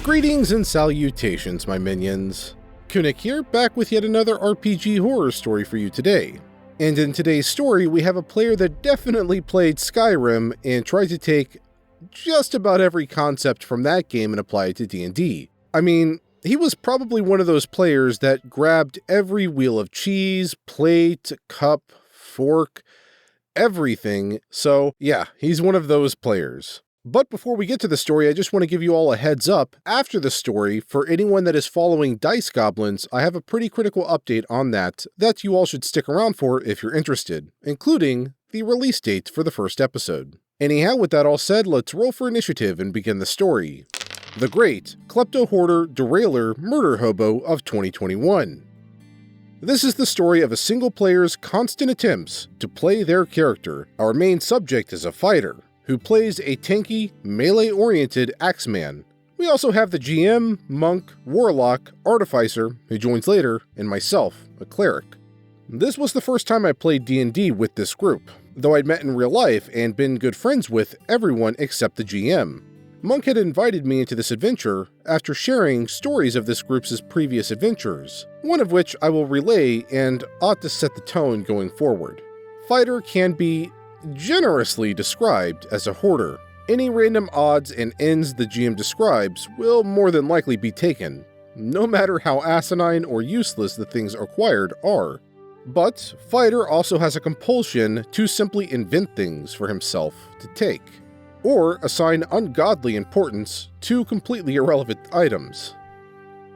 Greetings and salutations, my minions. Kunic here, back with yet another RPG horror story for you today. And in today's story, we have a player that definitely played Skyrim and tried to take just about every concept from that game and apply it to D&D. I mean, he was probably one of those players that grabbed every wheel of cheese, plate, cup, fork, everything. So yeah, he's one of those players. But before we get to the story, I just want to give you all a heads up. After the story, for anyone that is following Dice Goblins, I have a pretty critical update on that you all should stick around for if you're interested, including the release date for the first episode. Anyhow, with that all said, let's roll for initiative and begin the story. The Great Klepto-hoarder-derailer-murderhobo of 2021. This is the story of a single player's constant attempts to play their character. Our main subject is a fighter who plays a tanky, melee-oriented axeman. We also have the GM, monk, warlock, artificer, who joins later, and myself, a cleric. This was the first time I played D&D with this group, though I'd met in real life and been good friends with everyone except the GM. Monk had invited me into this adventure after sharing stories of this group's previous adventures, one of which I will relay and ought to set the tone going forward. Fighter can be generously described as a hoarder. Any random odds and ends the GM describes will more than likely be taken, no matter how asinine or useless the things acquired are. But Fighter also has a compulsion to simply invent things for himself to take, or assign ungodly importance to completely irrelevant items.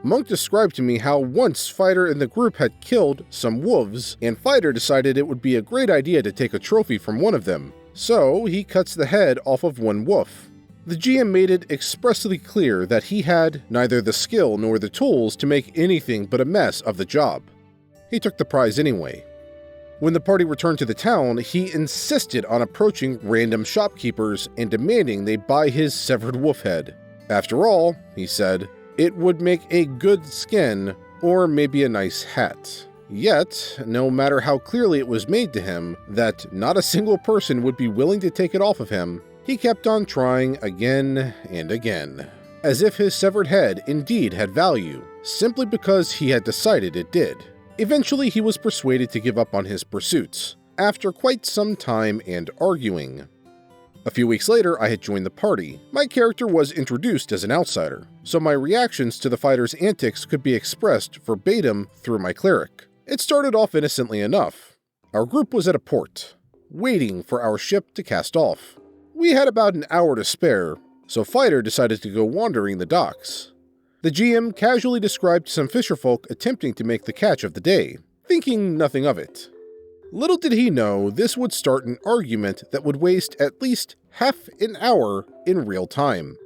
Monk described to me how once Fighter and the group had killed some wolves, and Fighter decided it would be a great idea to take a trophy from one of them, so he cuts the head off of one wolf. The GM made it expressly clear that he had neither the skill nor the tools to make anything but a mess of the job. He took the prize anyway. When the party returned to the town, he insisted on approaching random shopkeepers and demanding they buy his severed wolf head. After all, he said, it would make a good skin or maybe a nice hat. Yet, no matter how clearly it was made to him that not a single person would be willing to take it off of him, he kept on trying again and again, as if his severed head indeed had value, simply because he had decided it did. Eventually, he was persuaded to give up on his pursuits, after quite some time and arguing. A few weeks later, I had joined the party. My character was introduced as an outsider, so my reactions to the fighter's antics could be expressed verbatim through my cleric. It started off innocently enough. Our group was at a port, waiting for our ship to cast off. We had about an hour to spare, so Fighter decided to go wandering the docks. The GM casually described some fisherfolk attempting to make the catch of the day, thinking nothing of it. Little did he know this would start an argument that would waste at least half an hour in real time.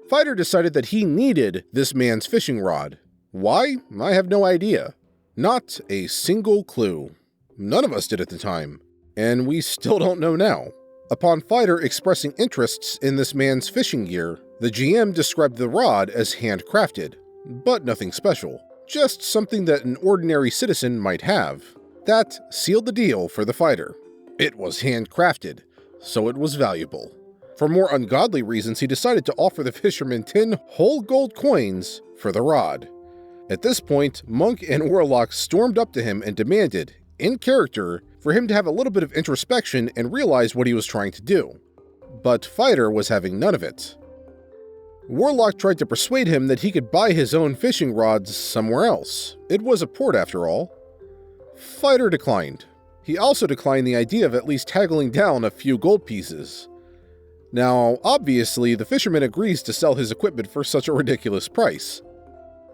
Fighter decided that he needed this man's fishing rod. Why? I have no idea. Not a single clue. None of us did at the time, and we still don't know now. Upon Fighter expressing interests in this man's fishing gear, the GM described the rod as handcrafted, but nothing special, just something that an ordinary citizen might have. That sealed the deal for the fighter. It was handcrafted, so it was valuable. For more ungodly reasons, he decided to offer the fisherman 10 whole gold coins for the rod. At this point, Monk and Warlock stormed up to him and demanded, in character, for him to have a little bit of introspection and realize what he was trying to do. But Fighter was having none of it. Warlock tried to persuade him that he could buy his own fishing rods somewhere else. It was a port after all. Fighter declined. He also declined the idea of at least haggling down a few gold pieces. Now, obviously, the fisherman agrees to sell his equipment for such a ridiculous price.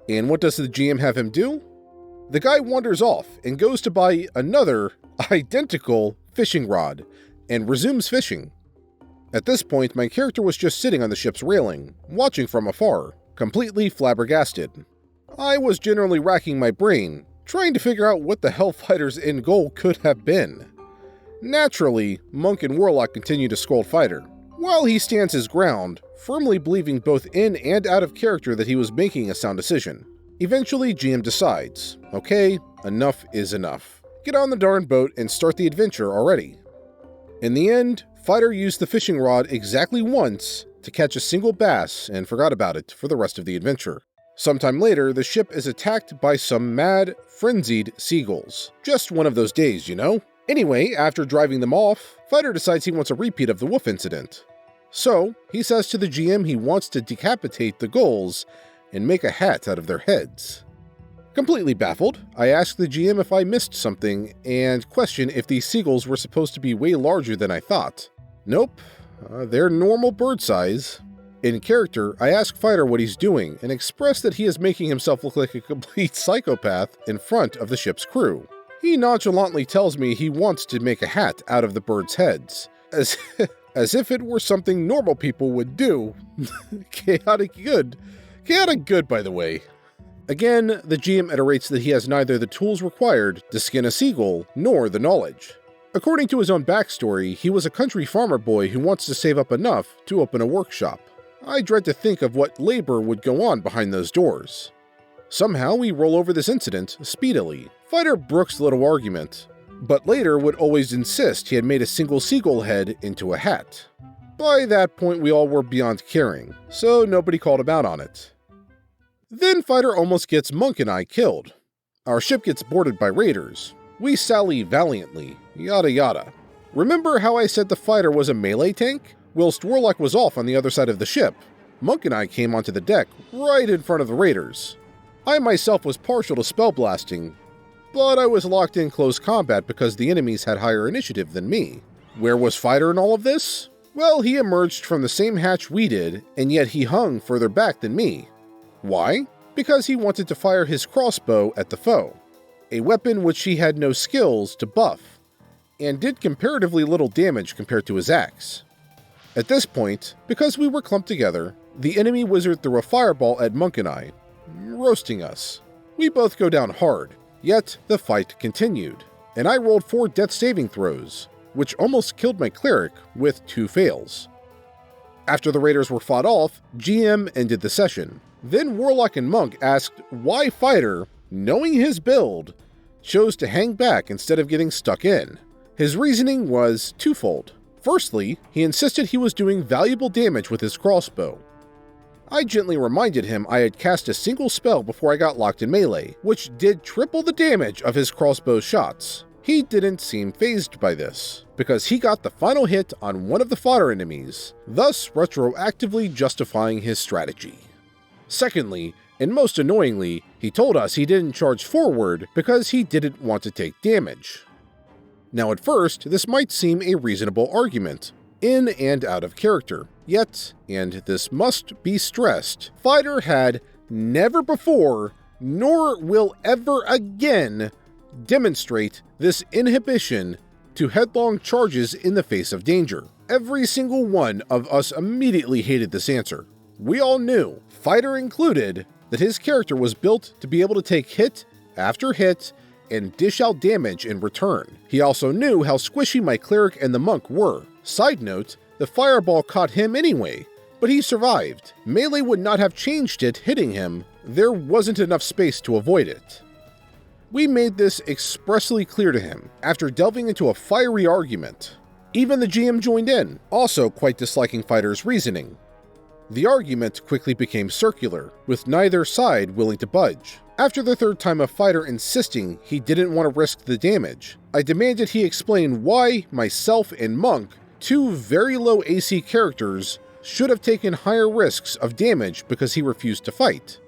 And what does the GM have him do? The guy wanders off and goes to buy another, identical fishing rod, and resumes fishing. At this point, my character was just sitting on the ship's railing, watching from afar, completely flabbergasted. I was generally racking my brain, trying to figure out what the hell Fighter's end goal could have been. Naturally, Monk and Warlock continue to scold Fighter, while he stands his ground, firmly believing both in and out of character that he was making a sound decision. Eventually, GM decides, okay, enough is enough. Get on the darn boat and start the adventure already. In the end, Fighter used the fishing rod exactly once to catch a single bass and forgot about it for the rest of the adventure. Sometime later, the ship is attacked by some mad, frenzied seagulls. Just one of those days, you know? Anyway, after driving them off, Fighter decides he wants a repeat of the wolf incident. So, he says to the GM he wants to decapitate the gulls and make a hat out of their heads. Completely baffled, I ask the GM if I missed something and question if these seagulls were supposed to be way larger than I thought. Nope, they're normal bird size. In character, I ask Fighter what he's doing and express that he is making himself look like a complete psychopath in front of the ship's crew. He nonchalantly tells me he wants to make a hat out of the birds' heads, as if it were something normal people would do. Chaotic good, by the way. Again, the GM iterates that he has neither the tools required to skin a seagull nor the knowledge. According to his own backstory, he was a country farmer boy who wants to save up enough to open a workshop. I dread to think of what labor would go on behind those doors. Somehow we roll over this incident speedily. Fighter brooks the little argument, but later would always insist he had made a single seagull head into a hat. By that point we all were beyond caring, so nobody called him out on it. Then Fighter almost gets Monk and I killed. Our ship gets boarded by raiders. We sally valiantly, yada yada. Remember how I said the Fighter was a melee tank? Whilst Warlock was off on the other side of the ship, Monk and I came onto the deck right in front of the raiders. I myself was partial to spellblasting, but I was locked in close combat because the enemies had higher initiative than me. Where was Fighter in all of this? Well, he emerged from the same hatch we did, and yet he hung further back than me. Why? Because he wanted to fire his crossbow at the foe, a weapon which he had no skills to buff, and did comparatively little damage compared to his axe. At this point, because we were clumped together, the enemy wizard threw a fireball at Monk and I, roasting us. We both go down hard, yet the fight continued, and I rolled 4 death saving throws, which almost killed my cleric with 2 fails. After the raiders were fought off, GM ended the session. Then Warlock and Monk asked why Fighter, knowing his build, chose to hang back instead of getting stuck in. His reasoning was twofold. Firstly, he insisted he was doing valuable damage with his crossbow. I gently reminded him I had cast a single spell before I got locked in melee, which did triple the damage of his crossbow shots. He didn't seem fazed by this, because he got the final hit on one of the fodder enemies, thus retroactively justifying his strategy. Secondly, and most annoyingly, he told us he didn't charge forward because he didn't want to take damage. Now at first, this might seem a reasonable argument, in and out of character. Yet, and this must be stressed, Fighter had never before, nor will ever again, demonstrate this inhibition to headlong charges in the face of danger. Every single one of us immediately hated this answer. We all knew, Fighter included, that his character was built to be able to take hit after hit and dish out damage in return. He also knew how squishy my cleric and the monk were. Side note, the fireball caught him anyway, but he survived. Melee would not have changed it hitting him. There wasn't enough space to avoid it. We made this expressly clear to him after delving into a fiery argument. Even the GM joined in, also quite disliking Fighter's reasoning. The argument quickly became circular, with neither side willing to budge. After the third time of Fighter insisting he didn't want to risk the damage, I demanded he explain why myself and Monk, 2 very low AC characters, should have taken higher risks of damage because he refused to fight.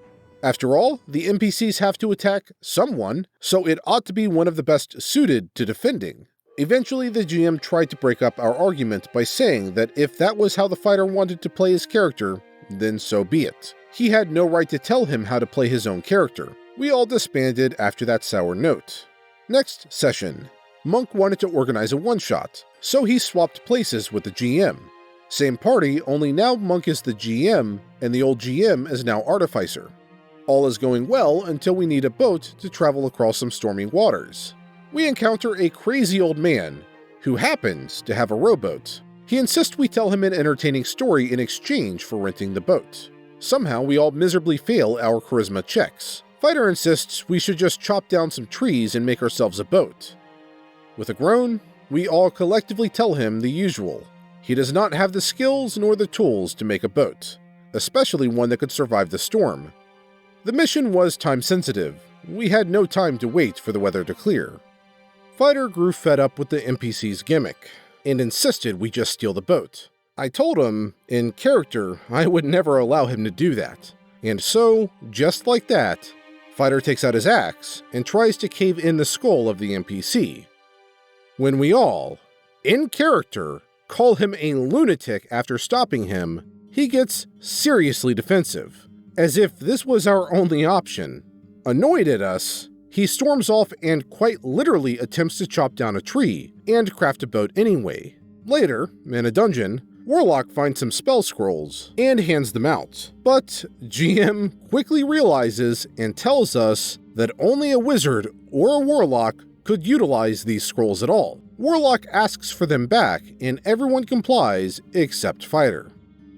After all, the NPCs have to attack someone, so it ought to be one of the best suited to defending. Eventually, the GM tried to break up our argument by saying that if that was how the Fighter wanted to play his character, then so be it. He had no right to tell him how to play his own character. We all disbanded after that sour note. Next session, Monk wanted to organize a one-shot, so he swapped places with the GM. Same party, only now Monk is the GM, and the old GM is now Artificer. All is going well until we need a boat to travel across some stormy waters. We encounter a crazy old man, who happens to have a rowboat. He insists we tell him an entertaining story in exchange for renting the boat. Somehow we all miserably fail our charisma checks. Fighter insists we should just chop down some trees and make ourselves a boat. With a groan, we all collectively tell him the usual. He does not have the skills nor the tools to make a boat, especially one that could survive the storm. The mission was time-sensitive. We had no time to wait for the weather to clear. Fighter grew fed up with the NPC's gimmick and insisted we just steal the boat. I told him, in character, I would never allow him to do that. And so, just like that, Fighter takes out his axe and tries to cave in the skull of the NPC. When we all, in character, call him a lunatic after stopping him, he gets seriously defensive, as if this was our only option. Annoyed at us, he storms off and quite literally attempts to chop down a tree and craft a boat anyway. Later, in a dungeon, Warlock finds some spell scrolls and hands them out, but GM quickly realizes and tells us that only a wizard or a warlock could utilize these scrolls at all. Warlock asks for them back and everyone complies except Fighter.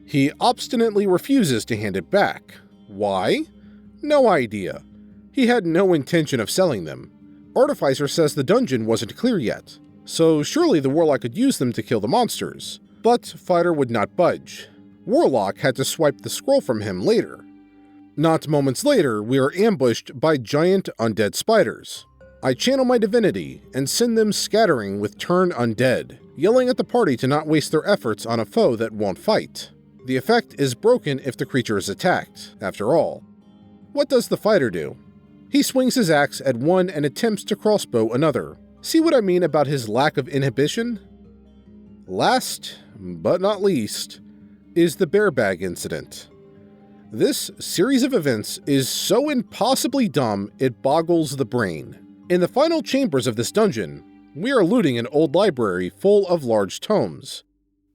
He obstinately refuses to hand it back. Why? No idea. He had no intention of selling them. Artificer says the dungeon wasn't clear yet, so surely the Warlock could use them to kill the monsters. But Fighter would not budge. Warlock had to swipe the scroll from him later. Not moments later, we are ambushed by giant undead spiders. I channel my divinity and send them scattering with turn undead, yelling at the party to not waste their efforts on a foe that won't fight. The effect is broken if the creature is attacked, after all. What does the Fighter do? He swings his axe at one and attempts to crossbow another. See what I mean about his lack of inhibition? Last, but not least, is the bear bag incident. This series of events is so impossibly dumb it boggles the brain. In the final chambers of this dungeon, we are looting an old library full of large tomes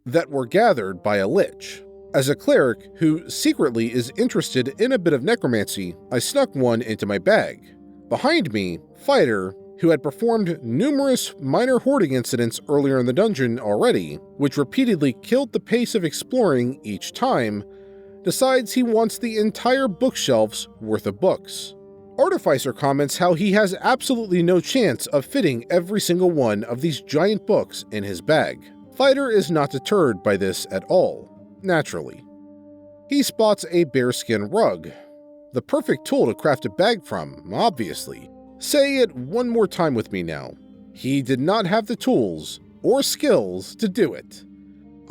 that were gathered by a lich. As a cleric who secretly is interested in a bit of necromancy, I snuck one into my bag. Behind me, Fighter, who had performed numerous minor hoarding incidents earlier in the dungeon already, which repeatedly killed the pace of exploring each time, decides he wants the entire bookshelf's worth of books. Artificer comments how he has absolutely no chance of fitting every single one of these giant books in his bag. Fighter is not deterred by this at all, naturally. He spots a bearskin rug, the perfect tool to craft a bag from, obviously. Say it one more time with me now. He did not have the tools or skills to do it.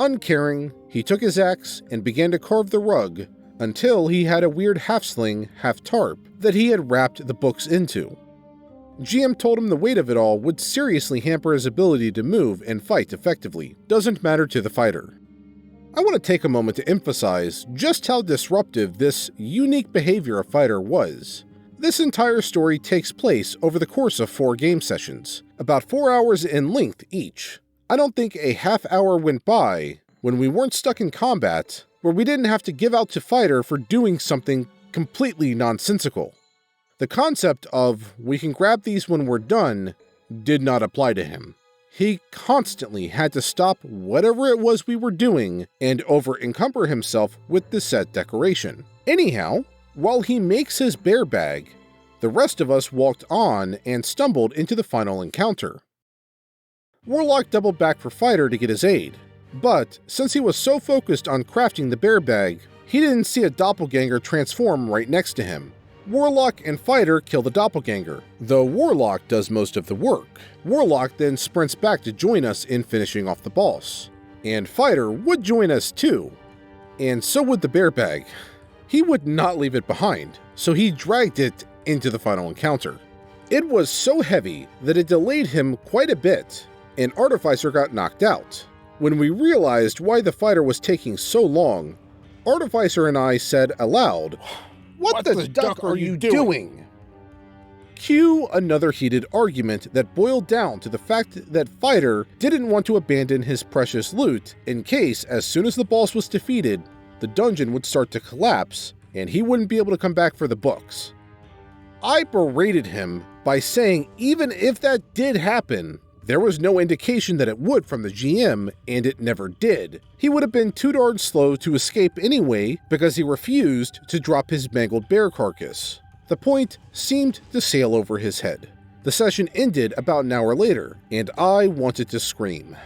Uncaring, he took his axe and began to carve the rug until he had a weird half-sling, half-tarp that he had wrapped the books into. GM told him the weight of it all would seriously hamper his ability to move and fight effectively. Doesn't matter to the Fighter. I want to take a moment to emphasize just how disruptive this unique behavior of Fighter was. This entire story takes place over the course of 4 game sessions, about 4 hours in length each. I don't think a half hour went by when we weren't stuck in combat where we didn't have to give out to Fighter for doing something completely nonsensical. The concept of we can grab these when we're done did not apply to him. He constantly had to stop whatever it was we were doing and over-encumber himself with the set decoration. Anyhow, while he makes his bear bag, the rest of us walked on and stumbled into the final encounter. Warlock doubled back for Fighter to get his aid, but since he was so focused on crafting the bear bag, he didn't see a doppelganger transform right next to him. Warlock and Fighter kill the doppelganger, though Warlock does most of the work. Warlock then sprints back to join us in finishing off the boss. And Fighter would join us too, and so would the bear bag. He would not leave it behind, so he dragged it into the final encounter. It was so heavy that it delayed him quite a bit, and Artificer got knocked out. When we realized why the Fighter was taking so long, Artificer and I said aloud, "What the duck are you doing?" Cue another heated argument that boiled down to the fact that Fighter didn't want to abandon his precious loot in case, as soon as the boss was defeated, the dungeon would start to collapse and he wouldn't be able to come back for the books. I berated him by saying even if that did happen, there was no indication that it would from the GM, and it never did. He would have been too darn slow to escape anyway because he refused to drop his mangled bear carcass. The point seemed to sail over his head. The session ended about an hour later, and I wanted to scream.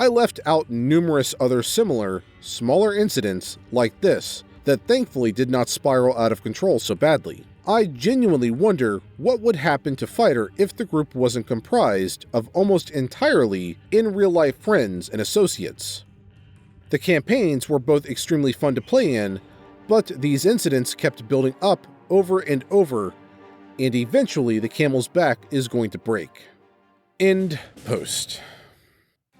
I left out numerous other similar, smaller incidents like this that thankfully did not spiral out of control so badly. I genuinely wonder what would happen to Fighter if the group wasn't comprised of almost entirely in real-life friends and associates. The campaigns were both extremely fun to play in, but these incidents kept building up over and over, and eventually the camel's back is going to break. End post.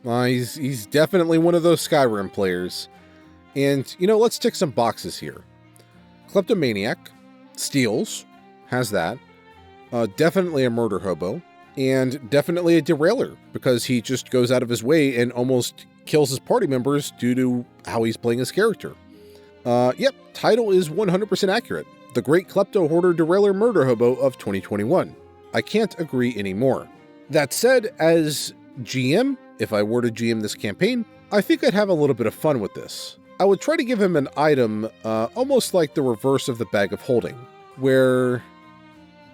He's definitely one of those Skyrim players. And, let's tick some boxes here. Kleptomaniac, steals, has that. Definitely a murder hobo, and definitely a derailer, because he just goes out of his way and almost kills his party members due to how he's playing his character. Yep, title is 100% accurate. The Great Klepto-Hoarder-Derailer-Murderhobo of 2021. I can't agree anymore. That said, as GM, if I were to GM this campaign, I think I'd have a little bit of fun with this. I would try to give him an item almost like the reverse of the bag of holding, where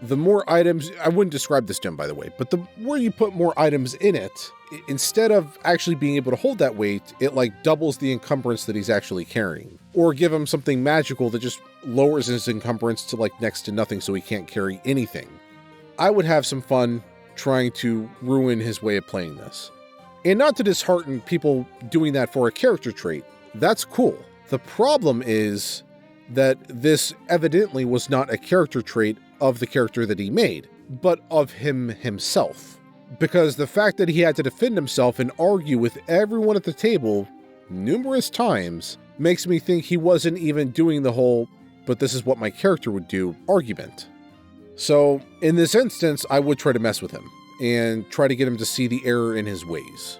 the more items, I wouldn't describe this to him by the way, but the more you put more items in it, instead of actually being able to hold that weight, it like doubles the encumbrance that he's actually carrying. Or give him something magical that just lowers his encumbrance to like next to nothing so he can't carry anything. I would have some fun trying to ruin his way of playing this. And not to dishearten people doing that for a character trait. That's cool. The problem is that this evidently was not a character trait of the character that he made, but of him himself. Because the fact that he had to defend himself and argue with everyone at the table numerous times makes me think he wasn't even doing the whole, but this is what my character would do argument. So in this instance, I would try to mess with him and try to get him to see the error in his ways.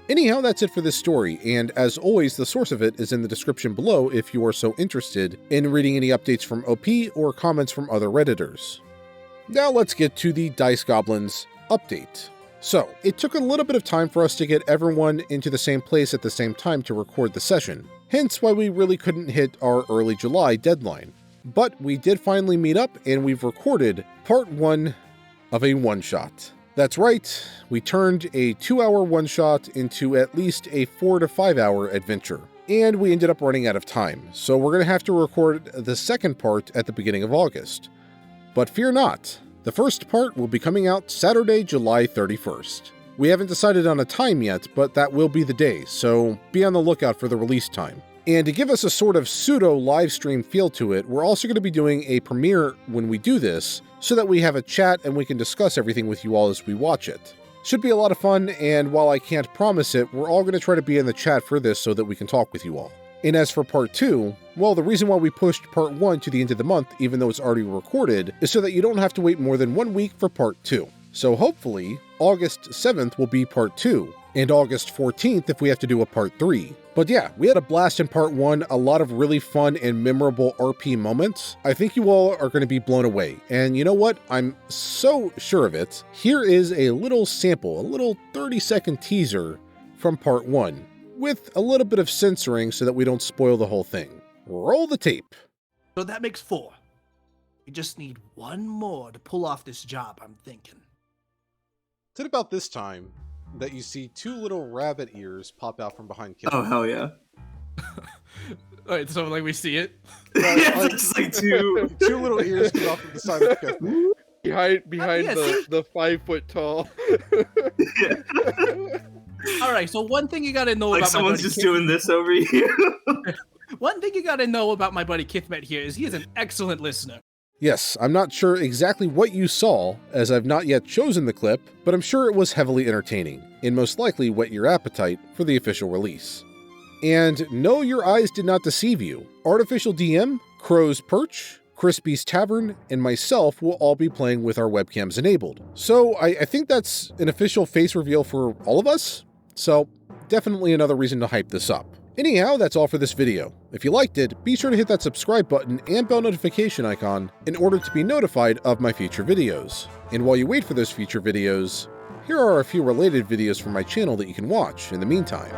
Anyhow, that's it for this story, and as always, the source of it is in the description below if you are so interested in reading any updates from OP or comments from other Redditors. Now let's get to the Dice Goblins update. So, it took a little bit of time for us to get everyone into the same place at the same time to record the session, hence why we really couldn't hit our early July deadline. But we did finally meet up, and we've recorded part 1 of a one-shot. That's right, we turned a 2-hour one-shot into at least a 4 to 5 hour adventure. And we ended up running out of time, so we're going to have to record the second part at the beginning of August. But fear not, the first part will be coming out Saturday, July 31st. We haven't decided on a time yet, but that will be the day, so be on the lookout for the release time. And to give us a sort of pseudo live stream feel to it, we're also going to be doing a premiere when we do this, so that we have a chat and we can discuss everything with you all as we watch it. Should be a lot of fun, and while I can't promise it, we're all going to try to be in the chat for this so that we can talk with you all. And as for part 2, well, the reason why we pushed part 1 to the end of the month, even though it's already recorded, is so that you don't have to wait more than 1 week for part 2. So hopefully, August 7th will be part 2, and August 14th if we have to do a part 3. But yeah, we had a blast in part 1, a lot of really fun and memorable RP moments. I think you all are going to be blown away. And you know what? I'm so sure of it. Here is a little sample, a little 30-second teaser from part 1, with a little bit of censoring so that we don't spoil the whole thing. Roll the tape. So that makes 4. We just need 1 more to pull off this job, I'm thinking. It's at about this time that you see 2 little rabbit ears pop out from behind Kim. Oh, hell yeah. Alright, so like we see it? Yeah, it's just like 2 little ears come off from the side of the cafe. Behind the 5 foot tall. Alright, so one thing you gotta know like about someone's just doing this over here. One thing you gotta know about my buddy Kithmet here is he is an excellent listener. Yes, I'm not sure exactly what you saw, as I've not yet chosen the clip, but I'm sure it was heavily entertaining, and most likely whet your appetite for the official release. And no, your eyes did not deceive you. Artificial DM, Crow's Perch, Crispy's Tavern, and myself will all be playing with our webcams enabled. So I think that's an official face reveal for all of us, so definitely another reason to hype this up. Anyhow, that's all for this video. If you liked it, be sure to hit that subscribe button and bell notification icon in order to be notified of my future videos. And while you wait for those future videos, here are a few related videos from my channel that you can watch in the meantime.